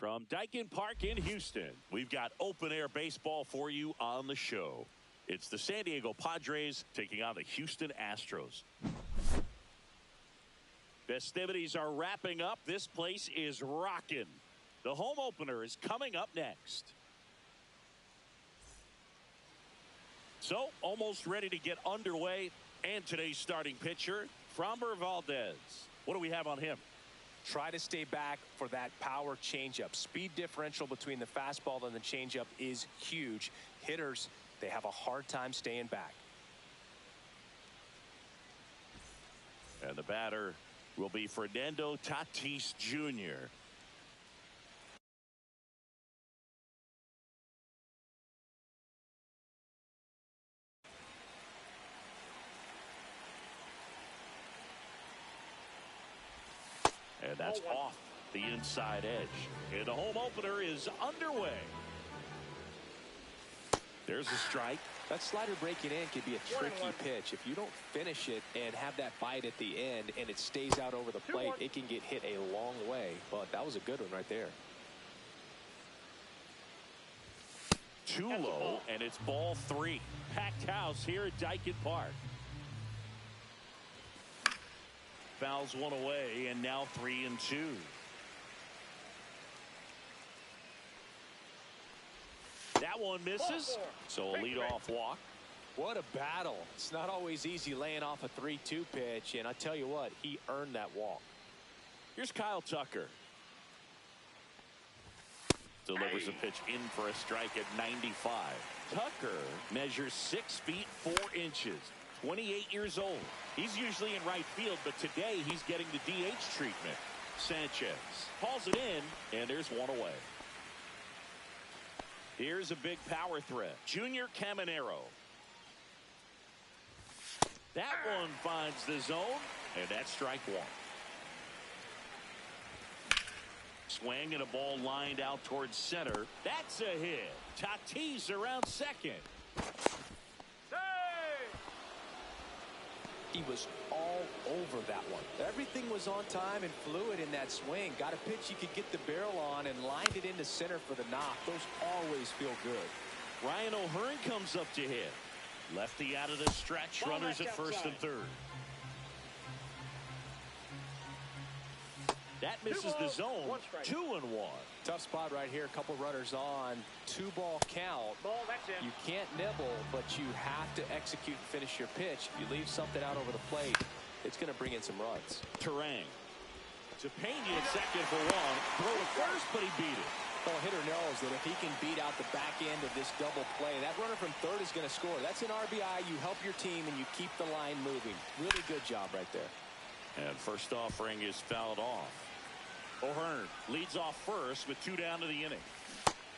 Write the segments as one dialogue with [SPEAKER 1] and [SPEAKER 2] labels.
[SPEAKER 1] From Dyken Park in Houston, we've got open-air baseball for you on the show. It's the San Diego Padres taking on the Houston Astros. Festivities are wrapping up. This place is rocking. The home opener is coming up next. So, almost ready to get underway. And today's starting pitcher, Framber Valdez. What do we have on him?
[SPEAKER 2] Try to stay back for that power changeup. Speed differential between the fastball and the changeup is huge. Hitters, they have a hard time staying back.
[SPEAKER 1] And the batter will be Fernando Tatis Jr. And that's off the inside edge. And the home opener is underway. There's a strike.
[SPEAKER 2] That slider breaking in can be a tricky pitch. If you don't finish it and have that bite at the end and it stays out over the plate, it can get hit a long way. But that was a good one right there.
[SPEAKER 1] Too low, and it's ball 3. Packed house here at Dyken Park. Fouls one away, and now 3-2. That one misses, so a leadoff walk.
[SPEAKER 2] What a battle. It's not always easy laying off a 3-2 pitch, and I tell you what, he earned that walk.
[SPEAKER 1] Here's Kyle Tucker. Delivers a pitch in for a strike at 95. Tucker measures 6 feet 4 inches. 28 years old. He's usually in right field, but today he's getting the DH treatment. Sanchez hauls it in, and there's one away. Here's a big power threat. Junior Caminero. That one finds the zone, and that's strike 1. Swing and a ball lined out towards center. That's a hit. Tatis around second.
[SPEAKER 2] He was all over that one. Everything was on time and fluid in that swing. Got a pitch he could get the barrel on and lined it into center for the knock. Those always feel good.
[SPEAKER 1] Ryan O'Hearn comes up to hit. Lefty out of the stretch. Runners at first and third. That misses the zone. 2-1.
[SPEAKER 2] Tough spot right here. A couple runners on. 2-ball count.
[SPEAKER 3] Ball, that's it.
[SPEAKER 2] You can't nibble, but you have to execute and finish your pitch. If you leave something out over the plate, it's going to bring in some runs.
[SPEAKER 1] Terang. To Pena at second for one. Throw to first, but he beat it.
[SPEAKER 2] Well, hitter knows that if he can beat out the back end of this double play, that runner from third is going to score. That's an RBI. You help your team, and you keep the line moving. Really good job right there.
[SPEAKER 1] And first offering is fouled off. O'Hearn leads off first with 2 down to the inning.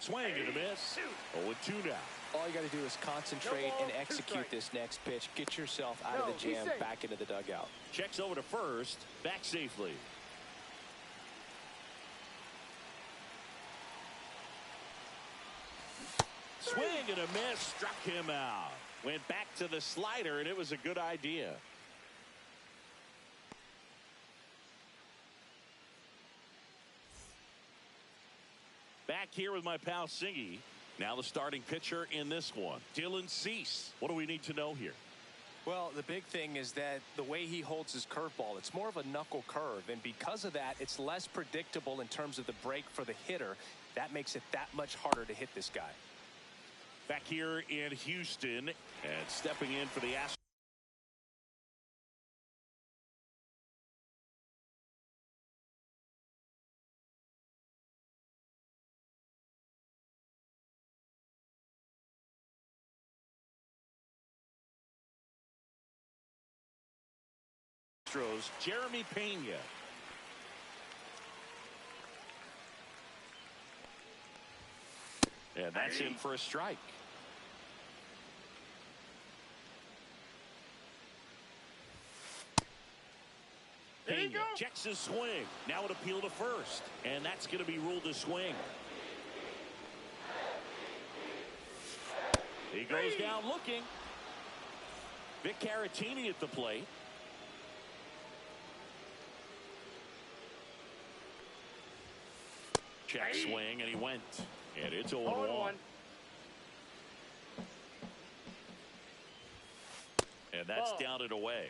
[SPEAKER 1] Swing and a miss. 0-2 now.
[SPEAKER 2] All you got to do is concentrate and execute this next pitch. Get yourself out of the jam, back into the dugout.
[SPEAKER 1] Checks over to first, back safely. Swing and a miss, struck him out. Went back to the slider, and it was a good idea. Back here with my pal Singy. Now the starting pitcher in this one, Dylan Cease. What do we need to know here?
[SPEAKER 2] Well, the big thing is that the way he holds his curveball, it's more of a knuckle curve. And because of that, it's less predictable in terms of the break for the hitter. That makes it that much harder to hit this guy.
[SPEAKER 1] Back here in Houston, and stepping in for the Astros. Jeremy Pena. And that's in for a strike. Pena checks his swing. Now an appeal to first. And that's going to be ruled a swing. He goes down looking. WK13 at the plate. Check swing, and he went. And it's 0-1. And that's down and away.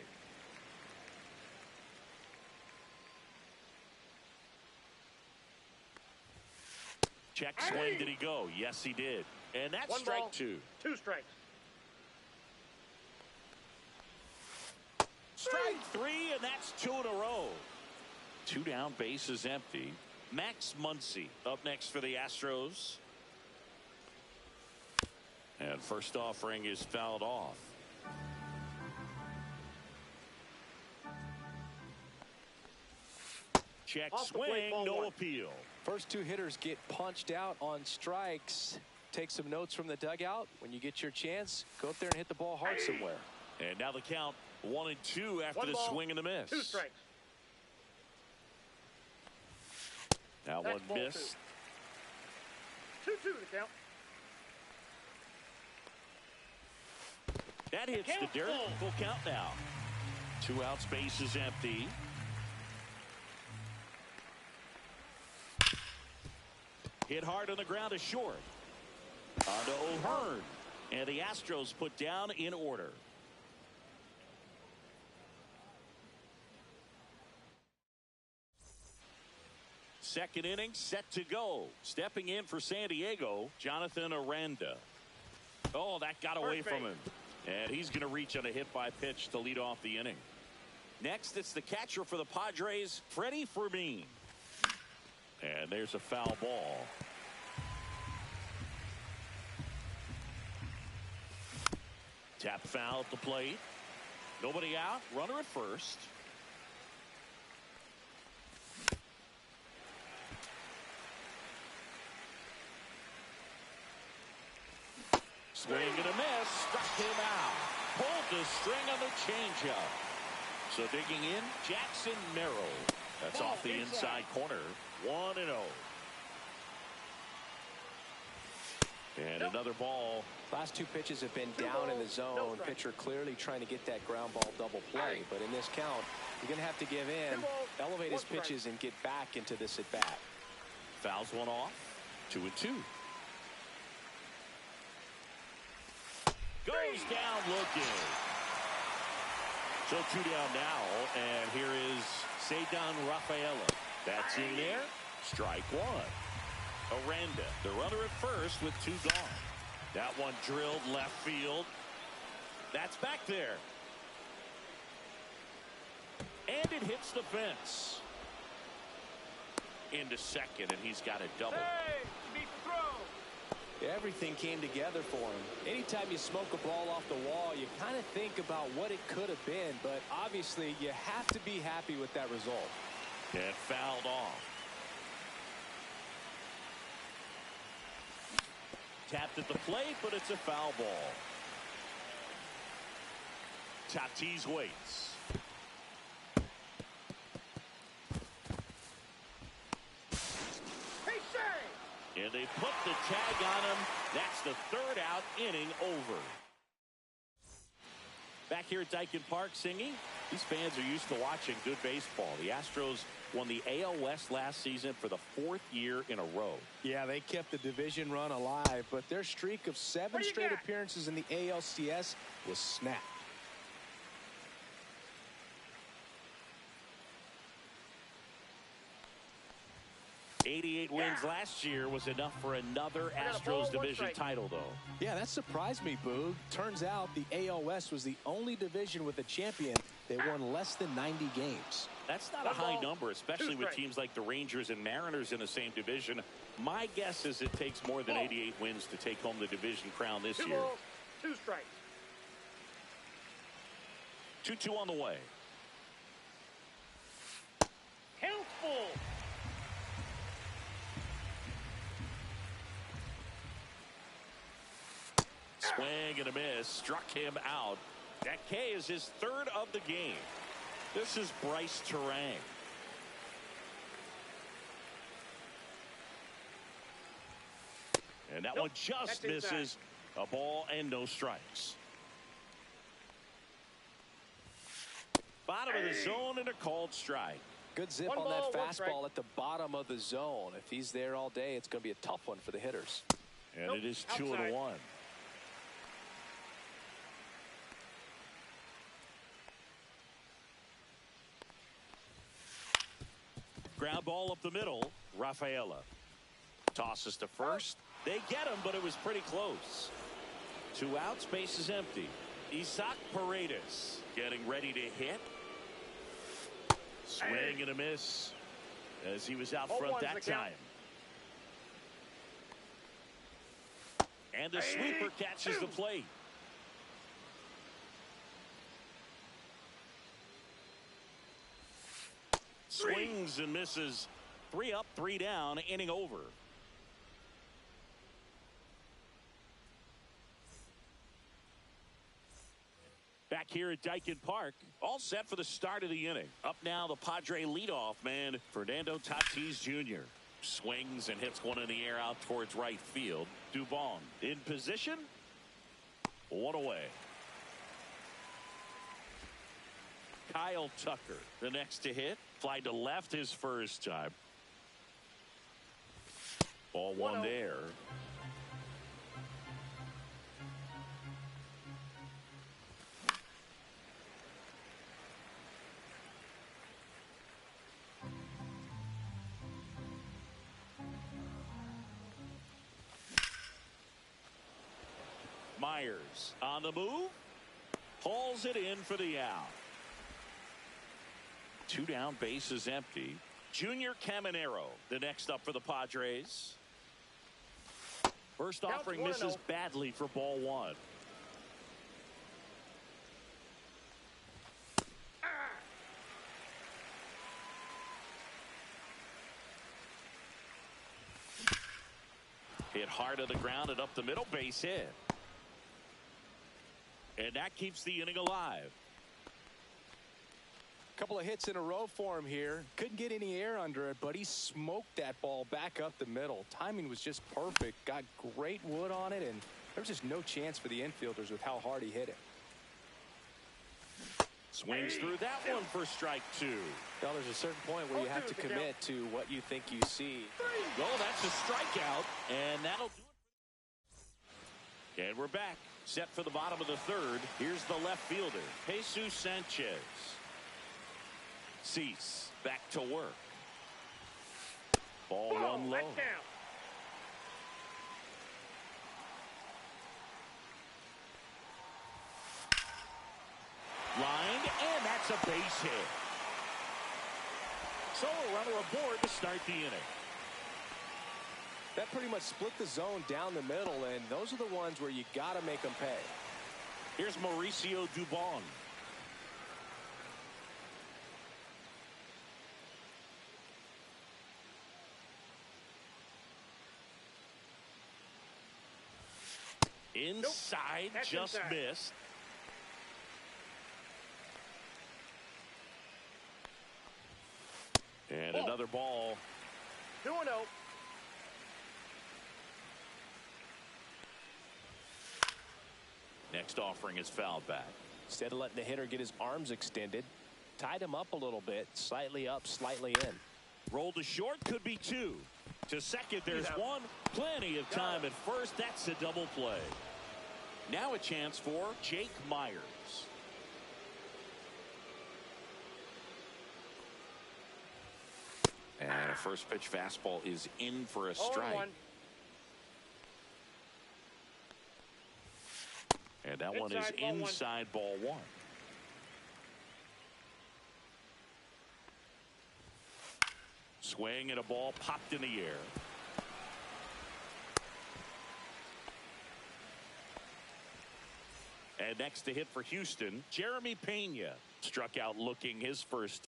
[SPEAKER 1] Check swing, did he go? Yes, he did. And that's strike 2.
[SPEAKER 3] 2 strikes.
[SPEAKER 1] Strike 3, and that's 2 in a row. 2 down, base is empty. Max Muncy up next for the Astros. And first offering is fouled off. Check swing, no appeal.
[SPEAKER 2] First 2 hitters get punched out on strikes. Take some notes from the dugout. When you get your chance, go up there and hit the ball hard somewhere.
[SPEAKER 1] And now the count 1-2 after the swing and the miss.
[SPEAKER 3] 2 strikes.
[SPEAKER 1] Now one miss.
[SPEAKER 3] 2-2 the count.
[SPEAKER 1] That hits the dirt. Full count now. 2 outs, base is empty. Hit hard on the ground is short. On to O'Hearn. And the Astros put down in order. Second inning set to go. Stepping in for San Diego, Jonathan Aranda. Oh, that got away from him. And he's going to reach on a hit by pitch to lead off the inning. Next, it's the catcher for the Padres, Freddie Fermin. And there's a foul ball. Tap foul at the plate. Nobody out. Runner at first. Swing and a miss. Struck him out. Pulled the string on the changeup. So digging in, Jackson Merrill. That's off the inside corner. 1-0. And another ball.
[SPEAKER 2] Last 2 pitches have been down in the zone. Pitcher clearly trying to get that ground ball double play. But in this count, you're going to have to give in, elevate his pitches, and get back into this at bat.
[SPEAKER 1] Fouls one off. 2-2. Goes down looking. So 2 down now, and here is Cedon Rafaela. That's in there. Strike 1. Aranda, the runner at first with 2 gone. That one drilled left field. That's back there. And it hits the fence. Into second, and he's got a double.
[SPEAKER 3] Hey, you beat the throw.
[SPEAKER 2] Everything came together for him. Anytime you smoke a ball off the wall, you kind of think about what it could have been, but obviously you have to be happy with that result.
[SPEAKER 1] And fouled off. Tapped at the plate, but it's a foul ball. Tatis waits. And they put the tag on him. That's the 3rd out, inning over. Back here at Daikin Park singing. These fans are used to watching good baseball. The Astros won the AL West last season for the 4th year in a row.
[SPEAKER 2] Yeah, they kept the division run alive, but their streak of 7 straight appearances in the ALCS was snapped.
[SPEAKER 1] 88 wins last year was enough for another Astros division title, though.
[SPEAKER 2] Yeah, that surprised me, Boog. Turns out the AL West was the only division with a champion that won less than 90 games.
[SPEAKER 1] That's not a high number, especially with teams like the Rangers and Mariners in the same division. My guess is it takes more than 88 wins to take home the division crown this year.
[SPEAKER 3] 2 strikes.
[SPEAKER 1] 2-2 on the way.
[SPEAKER 3] Count full.
[SPEAKER 1] Swing and a miss. Struck him out. That K is his 3rd of the game. This is Bryce Terang. And that one just misses. A ball and no strikes. Bottom of the zone and a called strike.
[SPEAKER 2] Good zip on that fastball at the bottom of the zone. If he's there all day, it's going to be a tough one for the hitters.
[SPEAKER 1] And it is 2-1. Ground ball up the middle. Rafaela tosses to first. They get him, but it was pretty close. 2 outs, base is empty. Isaac Paredes getting ready to hit. Swing and a miss as he was out front that time. And the sweeper catches the plate. Swings and misses. 3 up, 3 down, inning over. Back here at Daikin Park, all set for the start of the inning. Up now, the Padre leadoff man, Fernando Tatis Jr. Swings and hits one in the air out towards right field. Dubon in position. 1 away. Kyle Tucker, the next to hit. Fly to left his first time. Ball 1 there. Myers on the move. Hauls it in for the out. 2 down, base is empty. Junior Caminero, the next up for the Padres. First offering misses badly for ball 1. Hit hard to the ground and up the middle, base hit. And that keeps the inning alive.
[SPEAKER 2] Couple of hits in a row for him here. Couldn't get any air under it, but he smoked that ball back up the middle. Timing was just perfect. Got great wood on it, and there was just no chance for the infielders with how hard he hit it.
[SPEAKER 1] Swings through that one for strike 2.
[SPEAKER 2] Well, there's a certain point where you have to commit to what you think you see.
[SPEAKER 1] Well, that's a strikeout, and that'll do it. And we're back. Set for the bottom of the 3rd. Here's the left fielder, Jesus Sanchez. Cease back to work. Ball 1 low. That's a base hit. So a runner aboard to start the inning.
[SPEAKER 2] That pretty much split the zone down the middle, and those are the ones where you got to make them pay.
[SPEAKER 1] Here's Mauricio Dubon. Inside,
[SPEAKER 3] nope.
[SPEAKER 1] just
[SPEAKER 3] inside.
[SPEAKER 1] missed. And another ball.
[SPEAKER 3] 2-0.
[SPEAKER 1] Next offering is fouled back.
[SPEAKER 2] Instead of letting the hitter get his arms extended, tied him up a little bit, slightly up, slightly in.
[SPEAKER 1] Roll to short, could be two. To second, there's one. Plenty of time at first. That's a double play. Now a chance for Jake Myers. And a first pitch fastball is in for a strike. And that one is inside ball one. Swing and a ball popped in the air. And next to hit for Houston, Jeremy Pena struck out looking his first.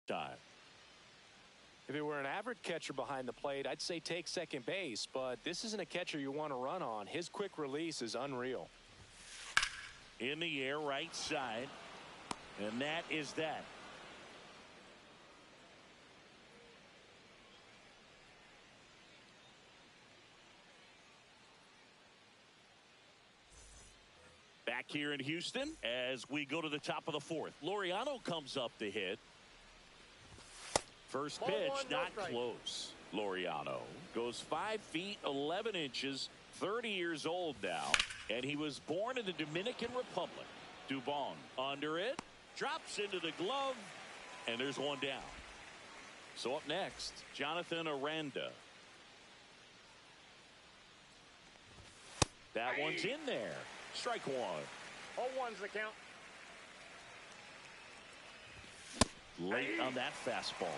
[SPEAKER 1] Time.
[SPEAKER 2] If it were an average catcher behind the plate, I'd say take second base, but this isn't a catcher you want to run on. His quick release is unreal.
[SPEAKER 1] In the air, right side, and that is that. Back here in Houston as we go to the top of the fourth. Laureano comes up to hit. First pitch, not close. Laureano goes 5 feet 11 inches, 30 years old now, and he was born in the Dominican Republic. Dubon under it, drops into the glove, and there's one down. So up next, Jonathan Aranda. That one's in there. Strike one.
[SPEAKER 3] 0-1's the count.
[SPEAKER 2] Late on that fastball.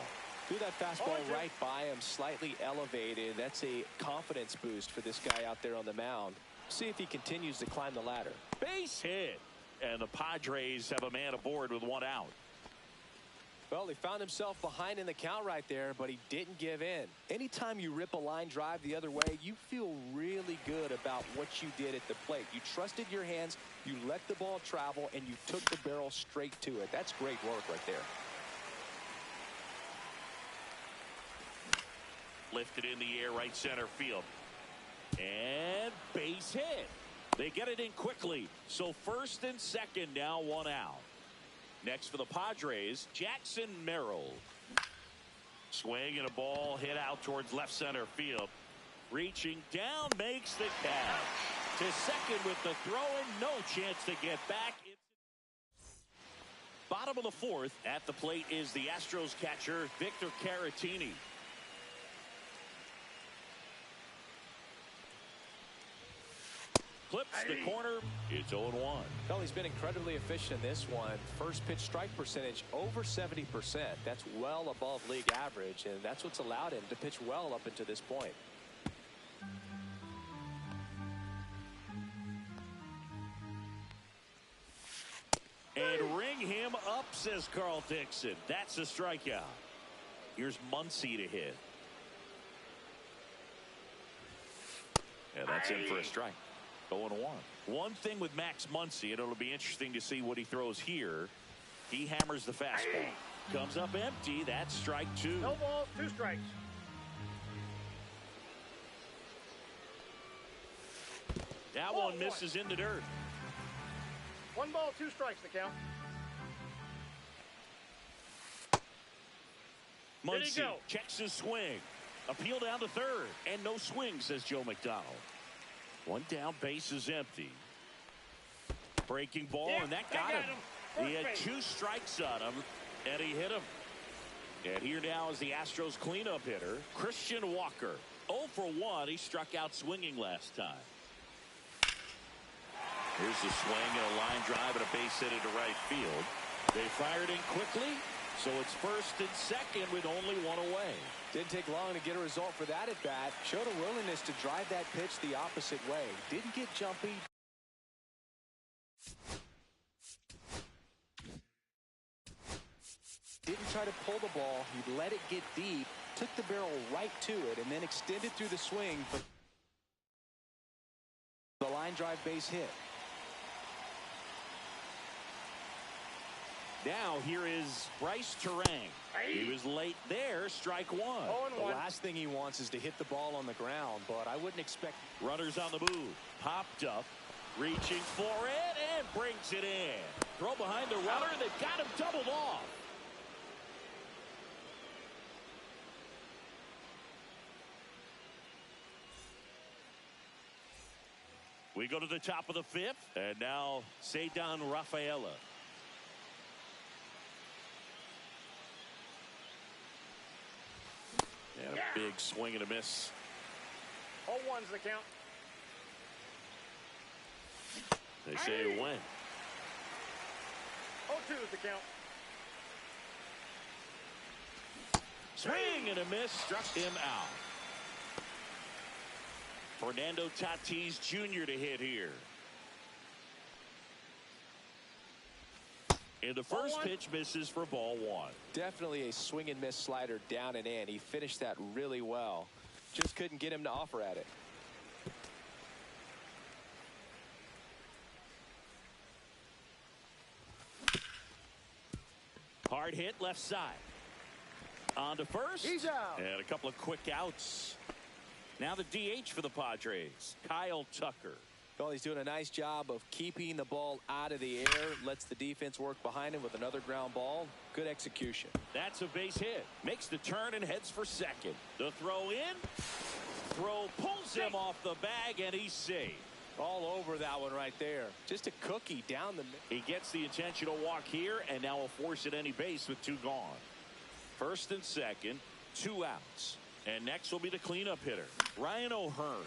[SPEAKER 2] Threw that fastball right by him, slightly elevated. That's a confidence boost for this guy out there on the mound. See if he continues to climb the ladder.
[SPEAKER 1] Base hit. And the Padres have a man aboard with one out.
[SPEAKER 2] Well, he found himself behind in the count right there, but he didn't give in. Anytime you rip a line drive the other way, you feel really good about what you did at the plate. You trusted your hands, you let the ball travel, and you took the barrel straight to it. That's great work right there.
[SPEAKER 1] Lifted in the air, right center field. And base hit. They get it in quickly. So first and second, now one out. Next for the Padres, Jackson Merrill. Swing and a ball hit out towards left center field. Reaching down, makes the catch. To second with the throw and no chance to get back. Bottom of the fourth, at the plate is the Astros catcher, WK13. Clips the corner. It's 0-1.
[SPEAKER 2] Well, he's been incredibly efficient in this one. First pitch strike percentage over 70%. That's well above league average, and that's what's allowed him to pitch well up until this point.
[SPEAKER 1] And ring him up, says Carl Dixon. That's a strikeout. Here's Muncy to hit. And that's in for a strike. 0-1. One thing with Max Muncy, and it'll be interesting to see what he throws here. He hammers the fastball. Comes up empty. That's strike two.
[SPEAKER 3] No balls, 2 strikes.
[SPEAKER 1] That one misses in the dirt.
[SPEAKER 3] 1 ball, 2 strikes to count.
[SPEAKER 1] Muncy checks his swing. Appeal down to third. And no swing, says Joe McDonald. 1 down, base is empty. Breaking ball, and that got him. He had 2 strikes on him, and he hit him. And here now is the Astros cleanup hitter, Christian Walker. 0 for 1. He struck out swinging last time. Here's the swing and a line drive and a base hit into right field. They fired in quickly, so it's first and second with only 1 away.
[SPEAKER 2] Didn't take long to get a result for that at bat. Showed a willingness to drive that pitch the opposite way. Didn't get jumpy. Didn't try to pull the ball. He let it get deep, took the barrel right to it, and then extended through the swing for the line drive base hit.
[SPEAKER 1] Now here is Bryce Terang. He was late there, strike 1.
[SPEAKER 2] The last thing he wants is to hit the ball on the ground, but I wouldn't expect.
[SPEAKER 1] Runners on the move. Popped up, reaching for it, and brings it in. Throw behind the runner, and they've got him doubled off. We go to the top of the 5th, and now Ceddanne Rafaela. And a big swing and a miss.
[SPEAKER 3] 0-1's the count.
[SPEAKER 1] They say when.
[SPEAKER 3] 0-2's the count.
[SPEAKER 1] Swing and a miss, struck him out. Fernando Tatis Jr. to hit here. And the first pitch misses for ball 1.
[SPEAKER 2] Definitely a swing and miss slider down and in. He finished that really well. Just couldn't get him to offer at it.
[SPEAKER 1] Hard hit left side. On to first.
[SPEAKER 3] He's out.
[SPEAKER 1] And a couple of quick outs. Now the DH for the Padres, Kyle Tucker.
[SPEAKER 2] Well, he's doing a nice job of keeping the ball out of the air. Lets the defense work behind him with another ground ball. Good execution.
[SPEAKER 1] That's a base hit. Makes the turn and heads for second. The throw in. Throw pulls him off the bag, and he's safe.
[SPEAKER 2] All over that one right there. Just a cookie down the middle.
[SPEAKER 1] He gets the intentional walk here, and now will force at any base with 2 gone. First and second, 2 outs. And next will be the cleanup hitter, Ryan O'Hearn.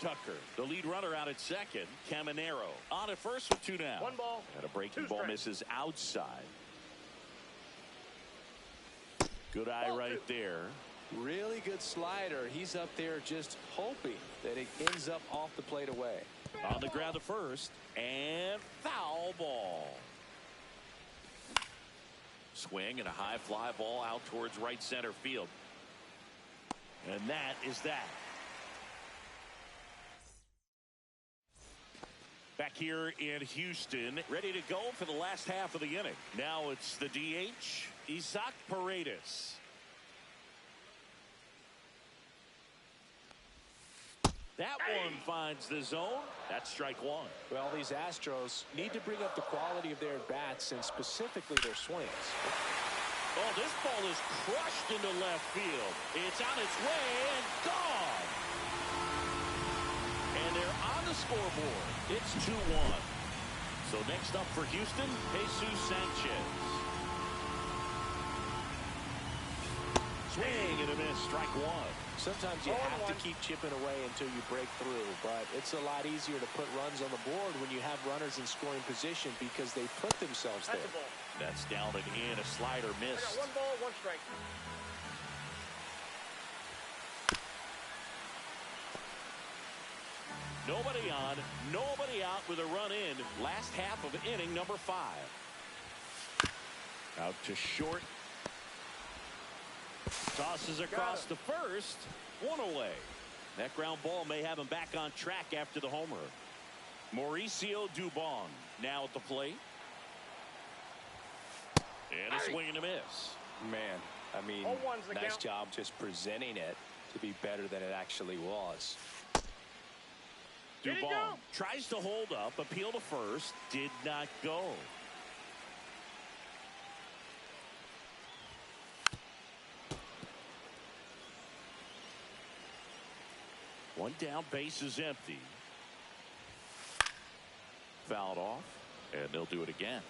[SPEAKER 1] Tucker, the lead runner out at second. Caminero on at first with 2 down.
[SPEAKER 3] 1 ball.
[SPEAKER 1] And a breaking ball misses outside. Good eye right there.
[SPEAKER 2] Really good slider. He's up there just hoping that it ends up off the plate away.
[SPEAKER 1] On the ground to first, and foul ball. Swing and a high fly ball out towards right center field. And that is that. Back here in Houston, ready to go for the last half of the inning. Now it's the DH, Isaac Paredes. That one finds the zone. That's strike 1.
[SPEAKER 2] Well, these Astros need to bring up the quality of their bats and specifically their swings.
[SPEAKER 1] Oh, this ball is crushed into left field. It's on its way and gone. And they're on the scoreboard. It's 2-1. So next up for Houston, Jesus Sanchez. Swing and a miss, strike 1.
[SPEAKER 2] Sometimes you have to keep chipping away until you break through, but it's a lot easier to put runs on the board when you have runners in scoring position because they put themselves there.
[SPEAKER 1] That's down and in, a slider missed.
[SPEAKER 3] I got 1 ball, 1 strike.
[SPEAKER 1] Nobody on, nobody out with a run in. Last half of inning number 5. Out to short. Tosses across the first. One away. That ground ball may have him back on track after the homer. Mauricio Dubon now at the plate. And a swing and a miss.
[SPEAKER 2] Man, I mean, nice job just presenting it to be better than it actually was.
[SPEAKER 1] Dubon tries to hold up, appeal to first, did not go. One down, base is empty. Fouled off, and they'll do it again.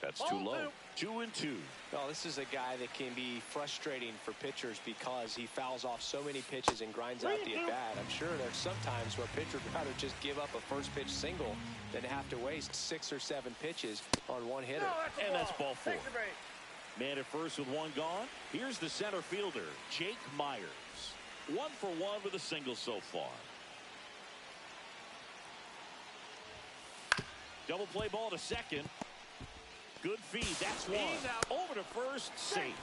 [SPEAKER 1] That's too low. 2-2.
[SPEAKER 2] Well, this is a guy that can be frustrating for pitchers because he fouls off so many pitches and grinds out the at-bat. I'm sure there's some times where pitchers would rather just give up a first pitch single than have to waste 6 or 7 pitches on one hitter.
[SPEAKER 1] And that's ball 4. Man at first with one gone. Here's the center fielder, Jake Myers. 1 for 1 with a single so far. Double play ball to second. Good feed. That's one. Over to first. Safe.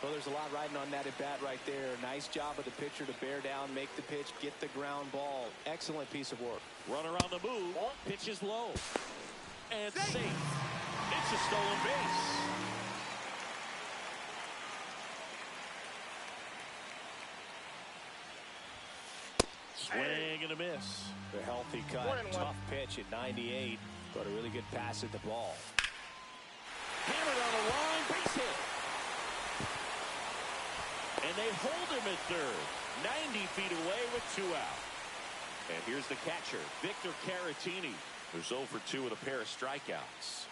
[SPEAKER 2] Well, there's a lot riding on that at bat right there. Nice job of the pitcher to bear down, make the pitch, get the ground ball. Excellent piece of work.
[SPEAKER 1] Runner on the move. Pitch is low. And safe. It's a stolen base. Swing and a miss.
[SPEAKER 2] The healthy cut. Tough pitch at 98, but a really good pass at the ball.
[SPEAKER 1] Hammered on the line, base hit. And they hold him at third. 90 feet away with 2 out. And here's the catcher, Victor Caratini, who's 0 for 2 with a pair of strikeouts.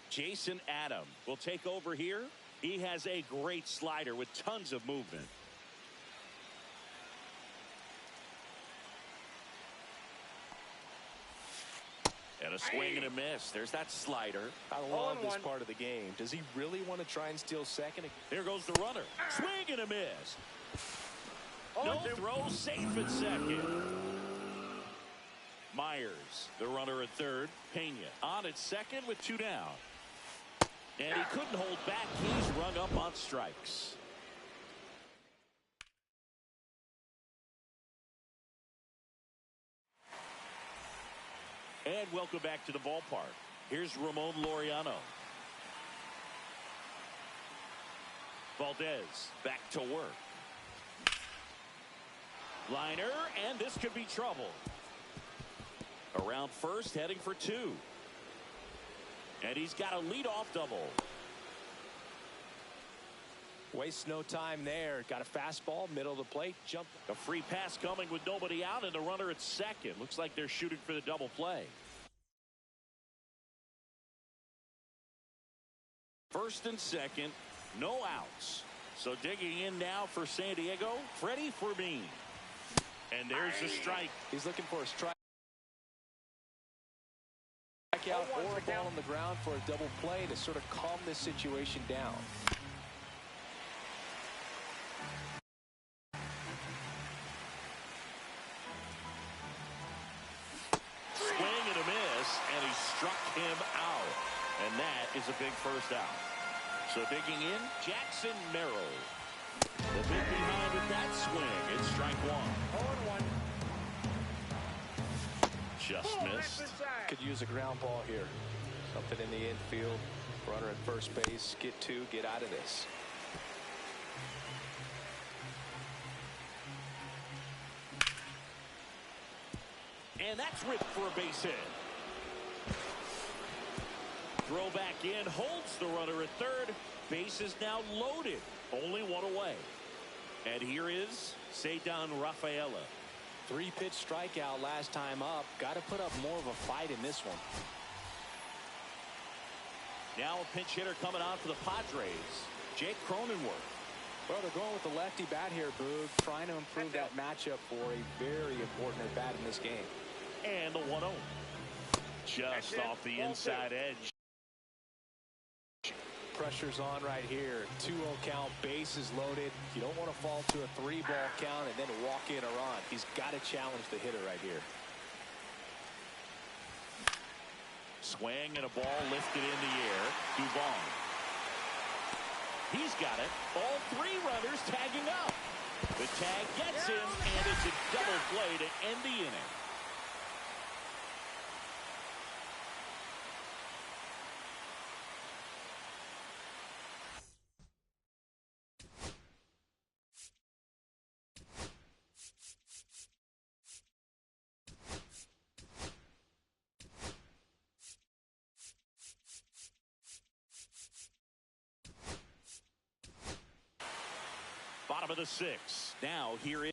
[SPEAKER 1] Jason Adam will take over here. He has a great slider with tons of movement. And a swing and a miss. There's that slider.
[SPEAKER 2] I love this part of the game. Does he really want to try and steal second?
[SPEAKER 1] Here goes the runner. Swing and a miss. No throw, safe at second. Myers, the runner at third. Pena on at second with 2 down. And he couldn't hold back. He's rung up on strikes. And welcome back to the ballpark. Here's Ramon Laureano. Valdez back to work. Liner, and this could be trouble. Around first, heading for 2. And he's got a leadoff double.
[SPEAKER 2] Wastes no time there. Got a fastball, middle of the plate, jump.
[SPEAKER 1] A free pass coming with nobody out, and the runner at second. Looks like they're shooting for the double play. First and second, no outs. So digging in now for San Diego, Freddie Fermin. And there's a strike.
[SPEAKER 2] He's looking for a strike. Out or a ball on the ground for a double play to sort of calm this situation down.
[SPEAKER 1] Swing and a miss, and he struck him out. And that is a big first out. So digging in, Jackson Merrill. The big behind with that swing. It's strike 1.
[SPEAKER 3] 0-1.
[SPEAKER 1] Just missed.
[SPEAKER 2] Could use a ground ball here. Something in the infield. Runner at first base. Get 2. Get out of this.
[SPEAKER 1] And that's ripped for a base hit. Throw back in. Holds the runner at third. Base is now loaded. Only 1 away. And here is Ceddanne Rafaela.
[SPEAKER 2] 3-pitch strikeout last time up. Got to put up more of a fight in this one.
[SPEAKER 1] Now a pinch hitter coming on for the Padres, Jake Cronenworth.
[SPEAKER 2] Well, they're going with the lefty bat here, Boog, trying to improve that matchup for a very important at bat in this game.
[SPEAKER 1] And the 1-0. Just off the inside edge.
[SPEAKER 2] Pressure's on right here. 2-0 count, bases loaded. You don't want to fall to a 3-ball count and then walk in or on. He's got to challenge the hitter right here.
[SPEAKER 1] Swing and a ball lifted in the air. Duvall. He's got it. All 3 runners tagging up. The tag gets him, and it's a double play to end the inning. Bottom of the 6th. Now here is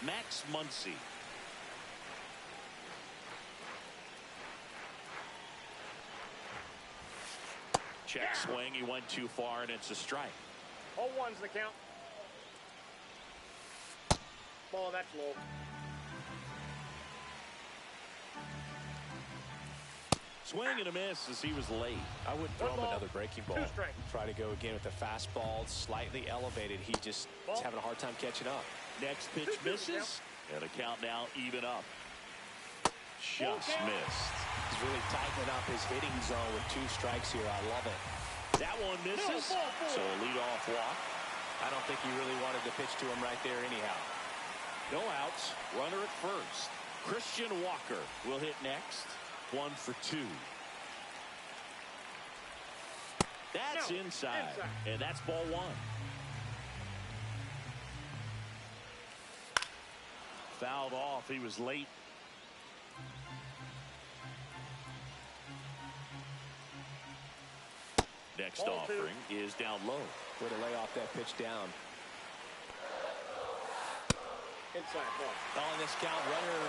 [SPEAKER 1] Max Muncy. Check swing. He went too far, and it's a strike.
[SPEAKER 3] 0-1's the count. Ball, that's low.
[SPEAKER 2] Swing and a miss as he was late. I wouldn't throw him another breaking ball. Try to go again with the fastball, slightly elevated. He just is having a hard time catching up.
[SPEAKER 1] Next pitch misses, and a count now even up. Just missed.
[SPEAKER 2] He's really tightening up his hitting zone with 2 strikes here. I love it.
[SPEAKER 1] That one misses, so a leadoff walk.
[SPEAKER 2] I don't think he really wanted to pitch to him right there anyhow.
[SPEAKER 1] No outs, runner at first. Christian Walker will hit next. 1 for 2. That's inside, and that's ball 1. Fouled off. He was late. Next offering is down low.
[SPEAKER 2] Way to lay off that pitch down.
[SPEAKER 3] Inside ball.
[SPEAKER 2] On this count, runner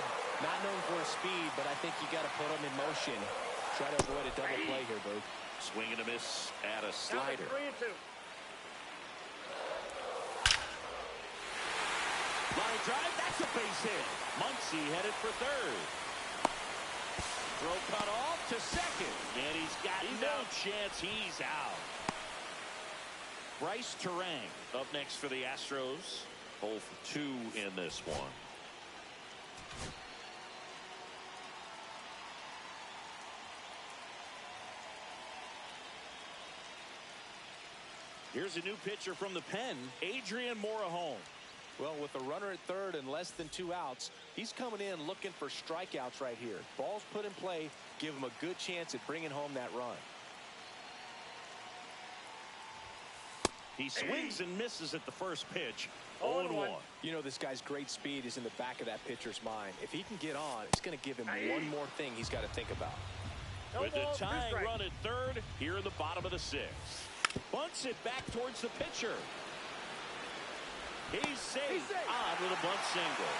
[SPEAKER 2] not known for his speed, but I think you got to put him in motion. Try to avoid a double play here, Boo.
[SPEAKER 1] Swing and a miss at a slider.
[SPEAKER 3] 3-2.
[SPEAKER 1] Line drive, that's a base hit. Muncy headed for 3rd. Throw cut off to 2nd. And he's got no chance. He's out. Bryce Terang up next for the Astros. 0 for 2 in this one. Here's a new pitcher from the pen, Adrian Morejon.
[SPEAKER 2] Well, with a runner at 3rd and less than 2 outs, he's coming in looking for strikeouts right here. Balls put in play, give him a good chance at bringing home that run.
[SPEAKER 1] He swings and misses at the first pitch. 0-1.
[SPEAKER 2] You know, this guy's great speed is in the back of that pitcher's mind. If he can get on, it's going to give him one more thing he's got to think about.
[SPEAKER 1] With the tying run at 3rd, here in the bottom of the 6th. Bunts it back towards the pitcher. He's safe. On with a bunt single.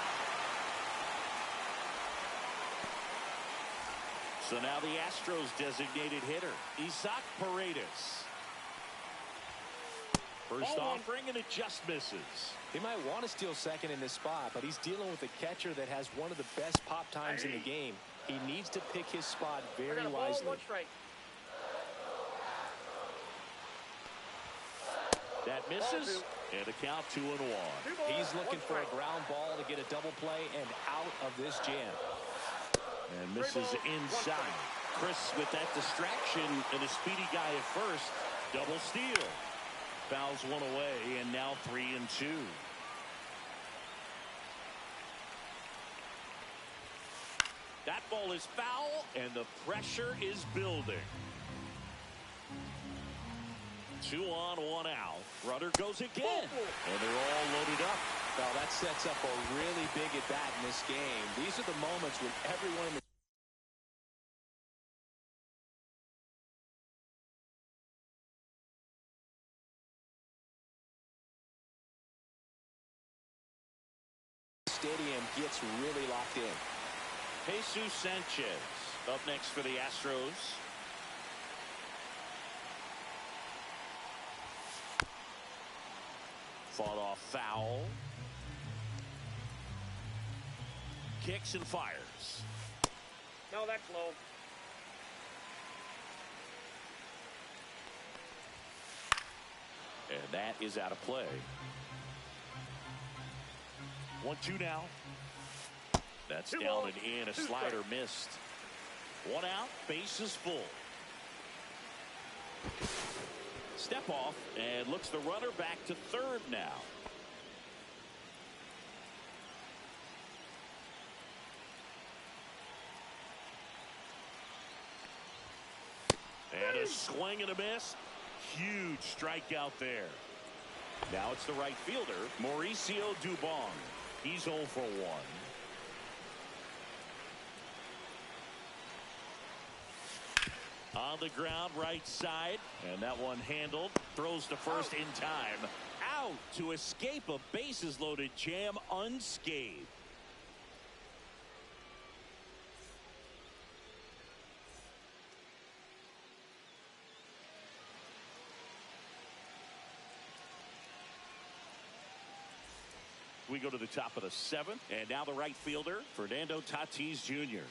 [SPEAKER 1] So now the Astros designated hitter, Isaac Paredes. First offering, and it just misses.
[SPEAKER 2] He might want to steal 2nd in this spot, but he's dealing with a catcher that has one of the best pop times in the game. He needs to pick his spot very wisely.
[SPEAKER 1] That misses, and a count 2-1.
[SPEAKER 2] He's looking for a ground ball to get a double play and out of this jam.
[SPEAKER 1] And misses inside. Chris with that distraction and a speedy guy at first. Double steal. Fouls one away, and now 3-2. That ball is foul, and the pressure is building. 2 on, 1 out. Runner goes again, and they're all loaded up.
[SPEAKER 2] Well, that sets up a really big at bat in this game. These are the moments when everyone in the stadium gets really locked in.
[SPEAKER 1] Jesus Sanchez up next for the Astros. Fought off foul. Kicks and fires.
[SPEAKER 3] No, that's low.
[SPEAKER 1] And that is out of play. 1-2 now. That's down and in. A slider missed. 1 out. Bases full. Step off and looks the runner back to third now. And a swing and a miss. Huge strikeout there. Now it's the right fielder, Mauricio Dubon. He's 0 for 1. On the ground, right side, and that one handled. Throws to first in time. Out to escape a bases loaded jam unscathed. We go to the top of the 7th, and now the right fielder, Fernando Tatis Jr.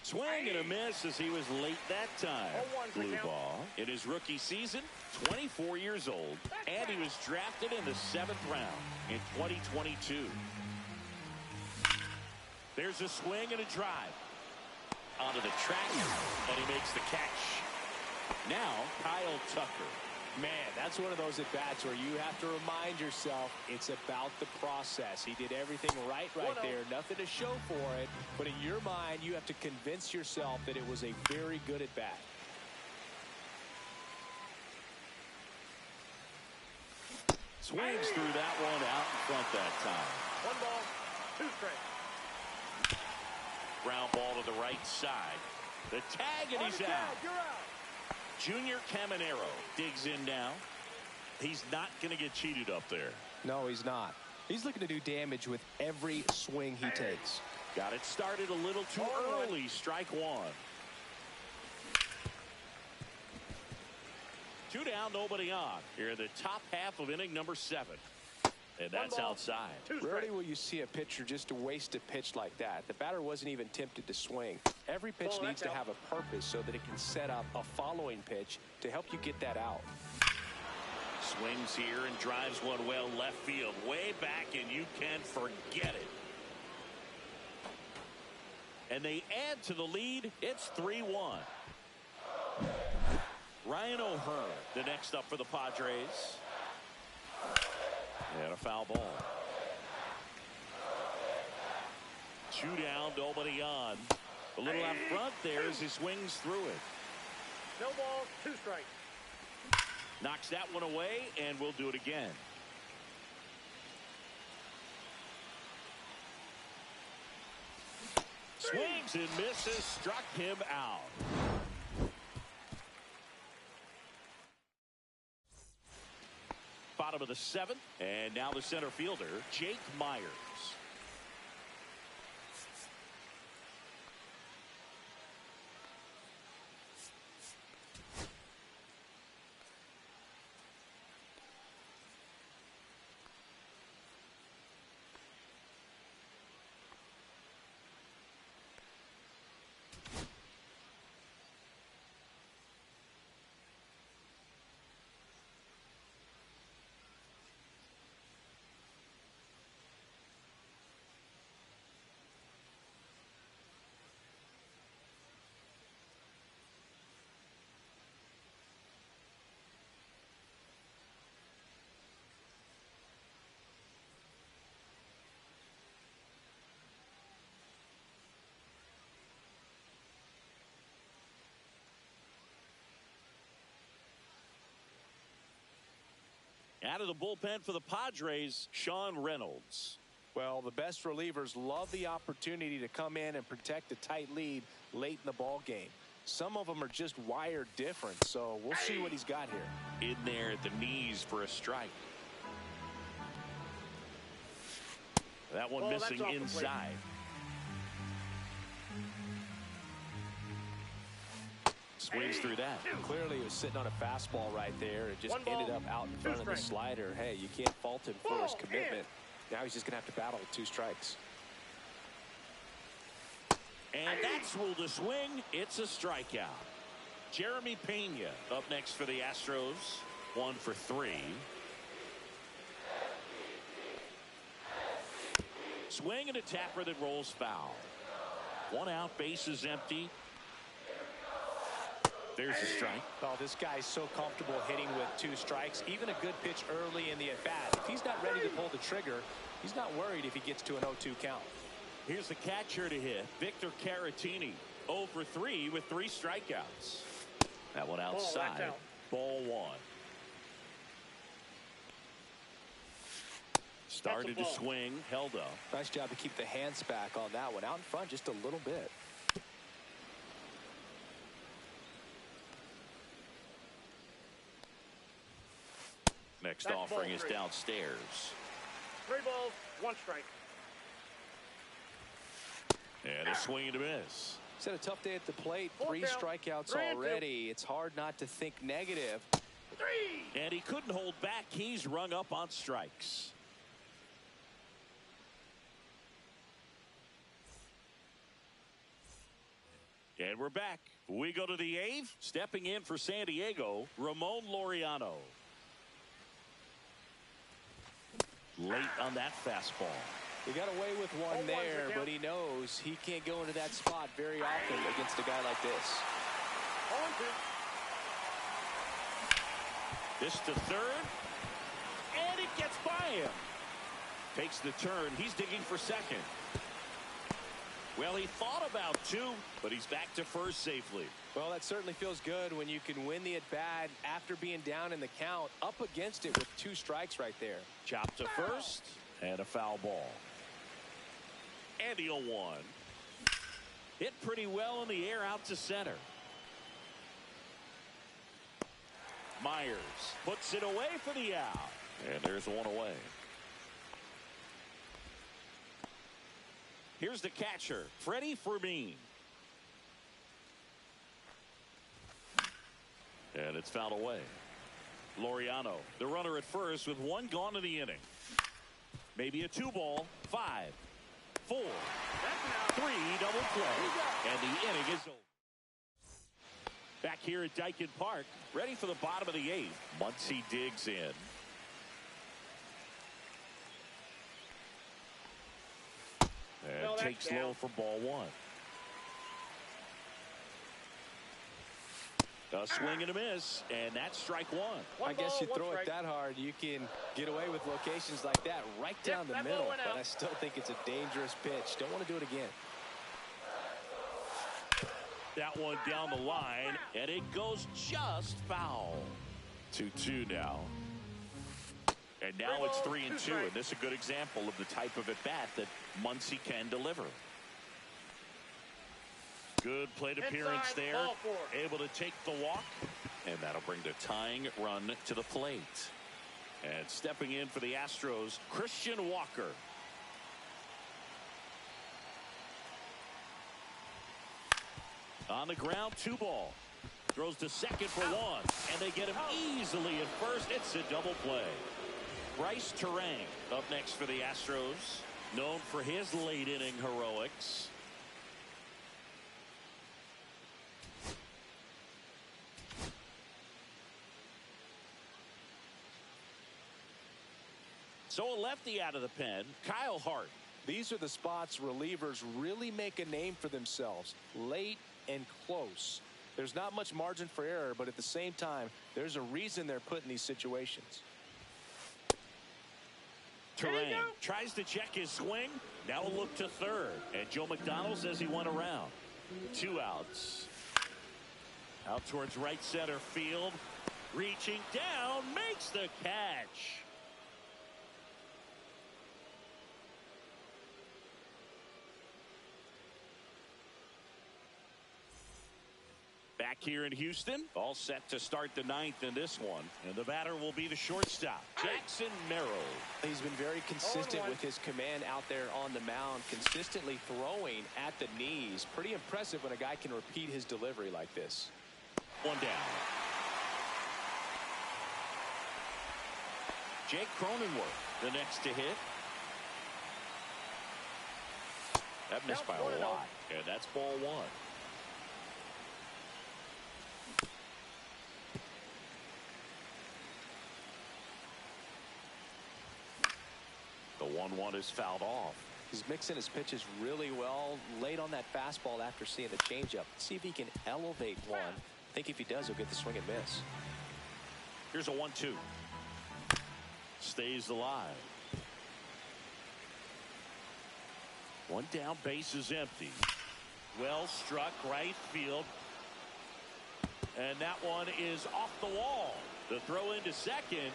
[SPEAKER 1] Swing and a miss as he was late that time. Blue ball in his rookie season, 24 years old, and he was drafted in the 7th round in 2022. There's a swing and a drive. Onto the track, and he makes the catch. Now, Kyle Tucker.
[SPEAKER 2] Man, that's one of those at-bats where you have to remind yourself it's about the process. He did everything right there. Nothing to show for it. But in your mind, you have to convince yourself that it was a very good at-bat.
[SPEAKER 1] Swings through that one out in front that time.
[SPEAKER 3] 1 ball, 2 strikes.
[SPEAKER 1] Ground ball to the right side. The tag, and he's out.
[SPEAKER 3] You're out.
[SPEAKER 1] Junior Caminero digs in now. He's not going to get cheated up there.
[SPEAKER 2] No, he's not. He's looking to do damage with every swing he takes.
[SPEAKER 1] Got it started a little too early. Strike 1. 2 down, nobody on. Here in the top half of inning number 7. And that's outside.
[SPEAKER 2] Rarely will you see a pitcher just waste a pitch like that. The batter wasn't even tempted to swing. Every pitch needs to have a purpose so that it can set up a following pitch to help you get that out.
[SPEAKER 1] Swings here and drives one well left field. Way back, and you can forget it. And they add to the lead. It's 3-1. Ryan O'Hearn, the next up for the Padres. And a foul ball. 2 down, nobody on. A little out front there as he swings through it.
[SPEAKER 3] No ball, 2 strikes.
[SPEAKER 1] Knocks that one away, and we'll do it again. Swings and misses, struck him out. Bottom of the 7th, and now the center fielder, Jake Myers. Out of the bullpen for the Padres, Sean Reynolds.
[SPEAKER 2] Well, the best relievers love the opportunity to come in and protect a tight lead late in the ball game. Some of them are just wired different, so we'll see what he's got here.
[SPEAKER 1] In there at the knees for a strike. That one missing inside. Swings through that.
[SPEAKER 2] Clearly he was sitting on a fastball right there. It just ended up out in front of the slider. Hey, you can't fault him for his commitment. Now he's just going to have to battle with 2 strikes.
[SPEAKER 1] And that's ruled a swing. It's a strikeout. Jeremy Pena up next for the Astros. 1 for 3. Swing and a tapper that rolls foul. 1 out, bases empty. There's a strike.
[SPEAKER 2] Oh, this guy's so comfortable hitting with 2 strikes. Even a good pitch early in the at-bat. If he's not ready to pull the trigger, he's not worried if he gets to an 0-2 count.
[SPEAKER 1] Here's the catcher to hit, WK13. 0 for 3 with 3 strikeouts. That one outside. Ball 1. Started to swing, held up.
[SPEAKER 2] Nice job to keep the hands back on that one. Out in front just a little bit.
[SPEAKER 1] Next offering is downstairs.
[SPEAKER 3] 3 balls, 1 strike.
[SPEAKER 1] And a swing and a miss.
[SPEAKER 2] He's had a tough day at the plate. 3 strikeouts already. It's hard not to think negative.
[SPEAKER 3] 3.
[SPEAKER 1] And he couldn't hold back. He's rung up on strikes. And we're back. We go to the 8th. Stepping in for San Diego, Ramon Laureano. Late on that fastball.
[SPEAKER 2] He got away with one there, but he knows he can't go into that spot very often against a guy like this.
[SPEAKER 3] 0-2.
[SPEAKER 1] This to third. And it gets by him. Takes the turn. He's digging for second. Well, he thought about 2, but he's back to first safely.
[SPEAKER 2] Well, that certainly feels good when you can win the at-bat after being down in the count, up against it with 2 strikes right there.
[SPEAKER 1] Chop to first, and a foul ball. And the 0-1. Hit pretty well in the air out to center. Myers puts it away for the out. And there's 1 away. Here's the catcher, Freddie Fermin. And it's fouled away. Laureano, the runner at first with 1 gone in the inning. Maybe a 2 ball, 5, 4, 3 double play. And the inning is over. Back here at Dyken Park, ready for the bottom of the 8th. Muncy digs in. And takes low for ball 1. A swing and a miss, and that's strike 1.
[SPEAKER 2] I guess you throw it that hard, you can get away with locations like that right down the middle, but I still think it's a dangerous pitch. Don't want to do it again.
[SPEAKER 1] That one down the line, and it goes just foul. 2-2 now. And now it's 3-2, and this is a good example of the type of at-bat that Muncy can deliver. Good plate appearance there. Able to take the walk, and that'll bring the tying run to the plate. And stepping in for the Astros, Christian Walker. On the ground, 2 ball. Throws to second for 1, and they get him easily at first. It's a double play. Bryce Terang up next for the Astros, known for his late inning heroics. So a lefty out of the pen, Kyle Hart.
[SPEAKER 2] These are the spots relievers really make a name for themselves, late and close. There's not much margin for error, but at the same time, there's a reason they're put in these situations.
[SPEAKER 1] Terang tries to check his swing. Now a look to third. And Joe McDonald says he went around. 2 outs. Out towards right center field. Reaching down, makes the catch. Back here in Houston, all set to start the ninth in this one. And the batter will be the shortstop, Jackson Merrill.
[SPEAKER 2] He's been very consistent with his command out there on the mound, consistently throwing at the knees. Pretty impressive when a guy can repeat his delivery like this.
[SPEAKER 1] One down. Jake Cronenworth, the next to hit. That missed by a lot, and that's ball one. The 1-1 is fouled off.
[SPEAKER 2] He's mixing his pitches really well. Late on that fastball after seeing the changeup. See if he can elevate one. I think if he does, he'll get the swing and miss.
[SPEAKER 1] Here's a 1-2. Stays alive. One down, base is empty. Well struck, right field. And that one is off the wall. The throw into second.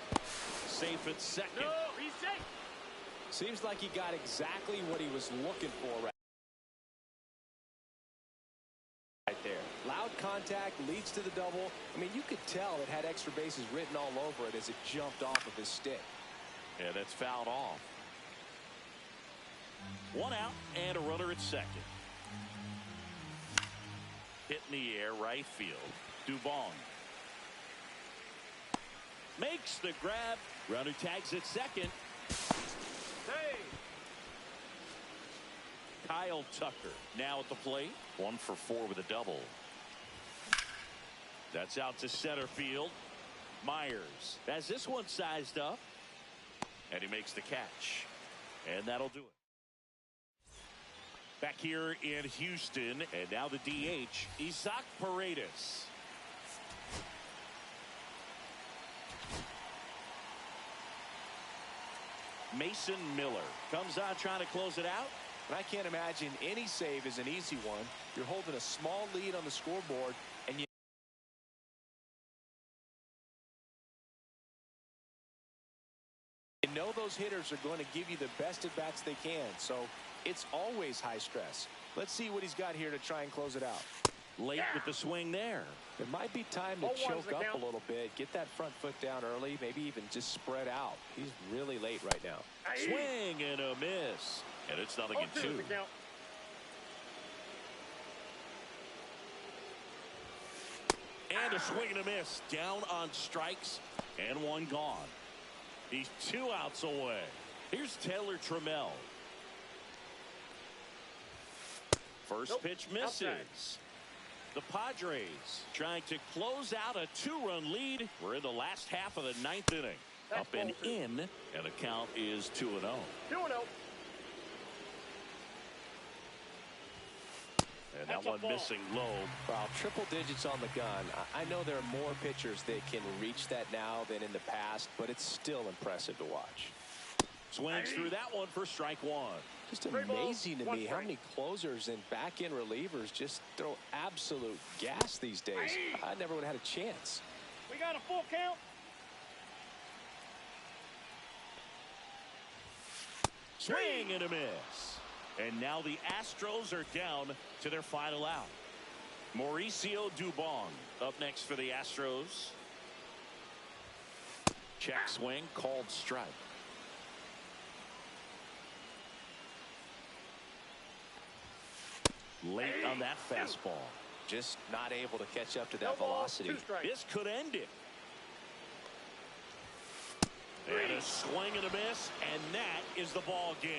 [SPEAKER 1] Safe at second.
[SPEAKER 3] No, he's safe.
[SPEAKER 2] Seems like he got exactly what he was looking for right there. Loud contact leads to the double. I mean, you could tell it had extra bases written all over it as it jumped off of his stick.
[SPEAKER 1] Yeah, that's fouled off. One out and a runner at second. Hit in the air, right field. Dubon makes the grab. Runner tags at second.
[SPEAKER 3] Hey.
[SPEAKER 1] Kyle Tucker now at the plate. 1 for 4 with a double. That's out to center field. Myers has this one sized up. And he makes the catch. And that'll do it. Back here in Houston. And now the DH, Isaac Paredes. Mason Miller comes on trying to close it out.
[SPEAKER 2] And I can't imagine any save is an easy one. You're holding a small lead on the scoreboard, and you know those hitters are going to give you the best at bats they can. So it's always high stress. Let's see what he's got here to try and close it out.
[SPEAKER 1] Late with the swing there.
[SPEAKER 2] It might be time to choke up a little bit. Get that front foot down early. Maybe even just spread out. He's really late right now.
[SPEAKER 1] Swing and a miss. And it's nothing in 2. And a swing and a miss. Down on strikes. And one gone. He's 2 outs away. Here's Taylor Trammell. First pitch misses.
[SPEAKER 3] Outside.
[SPEAKER 1] The Padres trying to close out a 2-run lead. We're in the last half of the 9th inning. Up and in, and the count is 2-0.
[SPEAKER 3] 2-0.
[SPEAKER 1] And that one missing low.
[SPEAKER 2] Well, triple digits on the gun. I know there are more pitchers that can reach that now than in the past, but it's still impressive to watch.
[SPEAKER 1] Swings through that one for strike 1.
[SPEAKER 2] Just amazing to me how many closers and back-end relievers just throw absolute gas these days. I never would have had a chance.
[SPEAKER 3] We got a full count.
[SPEAKER 1] Swing and a miss. And now the Astros are down to their final out. Mauricio Dubon up next for the Astros. Check swing, called strike. Late on that fastball.
[SPEAKER 2] Just not able to catch up to that velocity.
[SPEAKER 1] This could end it. And a swing and a miss, and that is the ball game.